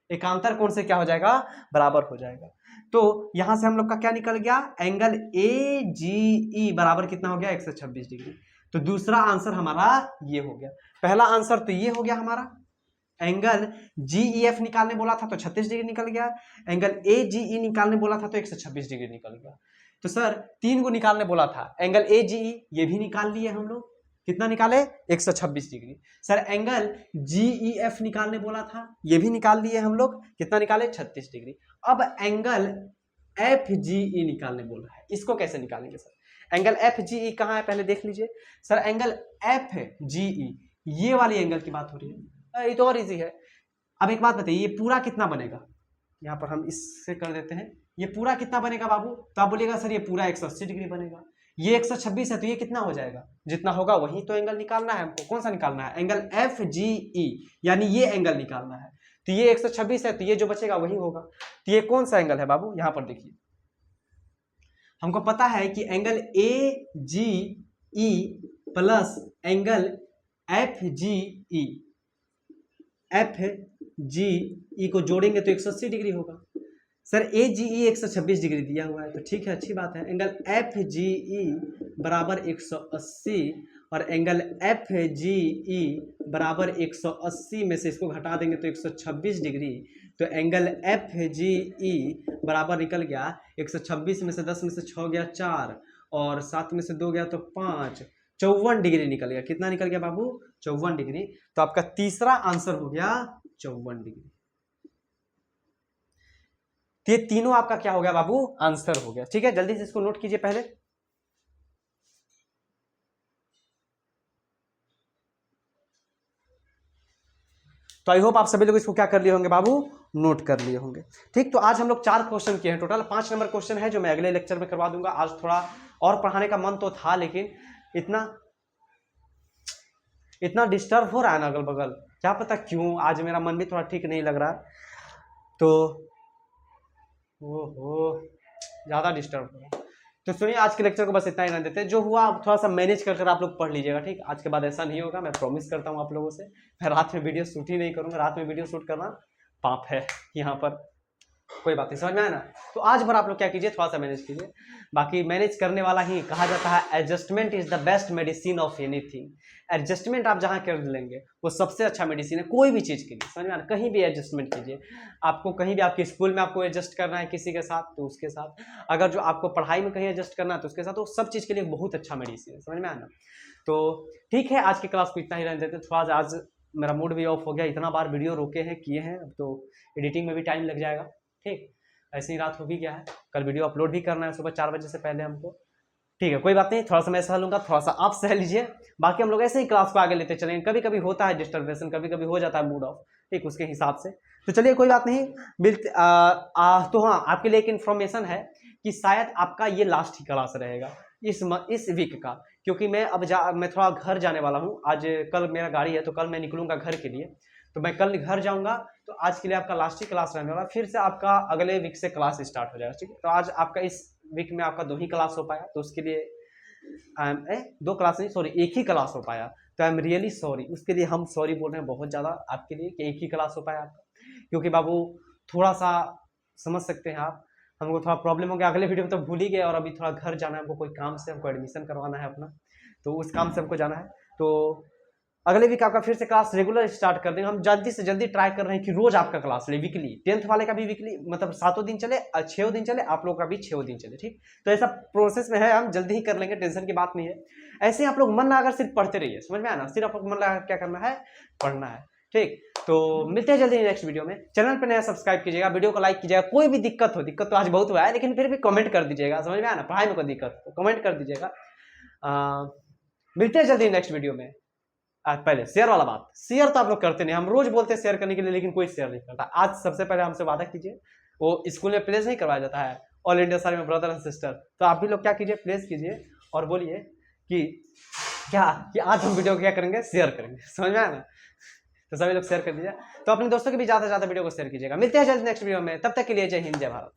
एकांतर कोण से क्या हो जाएगा बराबर हो जाएगा। तो यहां से हम लोग का क्या निकल गया, एंगल AGE बराबर कितना हो गया 126 डिग्री। तो दूसरा आंसर हमारा ये हो गया। पहला आंसर तो ये हो गया हमारा, एंगल GEF निकालने बोला था तो 36 डिग्री निकल गया, एंगल AGE निकालने बोला था तो 126 डिग्री निकल गया। तो सर 3 को निकालने बोला था, एंगल AGE ये भी निकाल लिए हम लोग, कितना निकाले 126 डिग्री। सर एंगल GEF निकालने बोला था, ये भी निकाल लिए हम लोग, कितना निकाले 36 डिग्री। अब एंगल FGE निकालने बोला है, इसको कैसे निकालेंगे सर, एंगल FGE कहाँ है पहले देख लीजिए। सर एंगल FGE ये वाली एंगल की बात हो रही है, ये तो और इजी है। अब एक बात बताइए, ये पूरा कितना बनेगा, यहाँ पर हम इससे कर देते हैं, ये पूरा कितना बनेगा बाबू, तो आप बोलिएगा सर ये पूरा 180 डिग्री बनेगा, ये 126 है तो ये कितना हो जाएगा, जितना होगा वही तो एंगल निकालना है हमको। कौन सा निकालना है, एंगल FGE, यानी ये एंगल निकालना है। तो ये 126 है तो ये जो बचेगा वही होगा। तो ये कौन सा एंगल है बाबू, यहाँ पर देखिए, हमको पता है कि angle AGE plus angle FGE को जोड़ेंगे तो 180 डिग्री होगा। सर AGE 126 डिग्री दिया हुआ है तो ठीक है, अच्छी बात है। एंगल FGE बराबर 180 और एंगल FGE बराबर 180 में से इसको घटा देंगे तो 126 डिग्री। तो एंगल FGE बराबर निकल गया 126 में से 10 में से 6 गया 4 और 7 में से 2 गया तो 5, 54 डिग्री निकल गया। कितना निकल गया बाबू 54 डिग्री। तो आपका तीसरा आंसर हो गया 54 डिग्री। ये तीनों आपका क्या हो गया बाबू, आंसर हो गया। ठीक है, जल्दी से इसको नोट कीजिए पहले। तो आई होप आप सभी लोग इसको क्या कर लिए होंगे बाबू, नोट कर लिए होंगे। ठीक, तो आज हम लोग 4 क्वेश्चन किए हैं, टोटल 5 नंबर क्वेश्चन है जो मैं अगले लेक्चर में करवा दूंगा। आज थोड़ा और पढ़ाने का मन तो था, लेकिन इतना डिस्टर्ब हो रहा है ना अगल बगल, क्या पता क्यों, आज मेरा मन भी थोड़ा ठीक नहीं लग रहा, तो ओहो ज़्यादा डिस्टर्ब हो रहा है। तो सुनिए, आज के लेक्चर को बस इतना ही रहने देते हैं। जो हुआ थोड़ा सा मैनेज कर आप लोग पढ़ लीजिएगा। ठीक, आज के बाद ऐसा नहीं होगा, मैं प्रॉमिस करता हूँ आप लोगों से। मैं रात में वीडियो शूट ही नहीं करूँगा, रात में वीडियो शूट करना पाप है यहाँ पर। कोई बात नहीं, समझ में आया ना। तो आज भर आप लोग क्या कीजिए, थोड़ा सा मैनेज कीजिए। बाकी मैनेज करने वाला ही कहा जाता है, adjustment is the best medicine of anything. Adjustment आप जहाँ कर लेंगे वो सबसे अच्छा मेडिसिन है कोई भी चीज़ के लिए, समझ में आया ना। कहीं भी एडजस्टमेंट कीजिए, आपको कहीं भी आपके स्कूल में आपको एडजस्ट करना है किसी के साथ तो उसके साथ, अगर जो आपको पढ़ाई में कहीं एडजस्ट करना है तो उसके साथ, तो सब चीज़ के लिए बहुत अच्छा मेडिसिन है, समझ में आया ना। तो ठीक है, आज की क्लास को इतना ही रहने देते हैं। थोड़ा सा आज मेरा मूड भी ऑफ हो गया, इतना बार वीडियो रोके हैं किए हैं, अब तो एडिटिंग में भी टाइम लग जाएगा। ठीक, ऐसे ही रात हो भी गया है, कल वीडियो अपलोड भी करना है सुबह 4 बजे से पहले हमको। ठीक है, कोई बात नहीं, थोड़ा सा मैं सह लूँगा, थोड़ा सा आप सह लीजिए। बाकी हम लोग ऐसे ही क्लास को आगे लेते चलेंगे, कभी कभी होता है डिस्टर्बेशन, कभी कभी हो जाता है मूड ऑफ, ठीक, उसके हिसाब से। तो चलिए कोई बात नहीं, तो हाँ, आपके लिए एक इन्फॉर्मेशन है कि शायद आपका ये लास्ट ही क्लास रहेगा इस वीक का, क्योंकि मैं थोड़ा घर जाने वाला हूँ आज। कल मेरा गाड़ी है तो कल मैं निकलूंगा घर के लिए, तो मैं कल घर जाऊंगा। तो आज के लिए आपका लास्ट ही क्लास रहने वाला, फिर से आपका अगले वीक से क्लास स्टार्ट हो जाएगा, ठीक है। तो आज आपका इस वीक में आपका 2 ही क्लास हो पाया, तो उसके लिए दो क्लास नहीं, सॉरी, एक ही क्लास हो पाया, तो आई एम रियली सॉरी। उसके लिए हम सॉरी बोल रहे हैं बहुत ज़्यादा आपके लिए कि एक ही क्लास हो पाया आपका, क्योंकि बाबू थोड़ा सा समझ सकते हैं आप, हमको थोड़ा प्रॉब्लम हो गया। अगले वीडियो में तो भूल ही गए, और अभी थोड़ा घर जाना है हमको, कोई काम से हमको एडमिशन करवाना है अपना, तो उस काम से हमको जाना है। तो अगले वीक आपका फिर से क्लास रेगुलर स्टार्ट कर देंगे। हम जल्दी से जल्दी ट्राई कर रहे हैं कि रोज आपका क्लास ले, वीकली। 10th वाले का भी वीकली, मतलब 7 दिन चले, 6 दिन चले, आप लोग का भी 6 दिन चले, ठीक। तो ऐसा प्रोसेस में है, हम जल्दी ही कर लेंगे, टेंशन की बात नहीं है। ऐसे ही आप लोग मन लगा कर सिर्फ पढ़ते रहिए, समझ में आया ना, सिर्फ आप लोग मन लगा क्या करना है, पढ़ना है, ठीक। तो मिलते हैं जल्दी नेक्स्ट वीडियो में। चैनल पर नया सब्सक्राइब कीजिएगा, वीडियो को लाइक कीजिएगा। कोई भी दिक्कत तो आज बहुत हुआ है, लेकिन फिर भी कमेंट कर दीजिएगा, समझ में आया ना। पढ़ाई में कोई दिक्कत तो कमेंट कर दीजिएगा। मिलते हैं जल्दी नेक्स्ट वीडियो में। पहले शेयर वाला बात, शेयर तो आप लोग करते नहीं, हम रोज बोलते हैं शेयर करने के लिए, लेकिन कोई शेयर नहीं करता। आज सबसे पहले हमसे वादा कीजिए, वो स्कूल में प्लेस नहीं करवाया जाता है, ऑल इंडिया सारे में ब्रदर एंड सिस्टर, तो आप भी लोग क्या कीजिए, प्लेस कीजिए और बोलिए कि क्या, कि आज हम वीडियो क्या करेंगे, शेयर करेंगे, समझ में आया ना। तो सभी लोग शेयर कर दीजिए, तो अपने दोस्तों के भी ज़्यादा से ज़्यादा वीडियो को शेयर कीजिएगा। मिलते हैं जल्द नेक्स्ट वीडियो में, तब तक के लिए जय हिंद, जय भारत।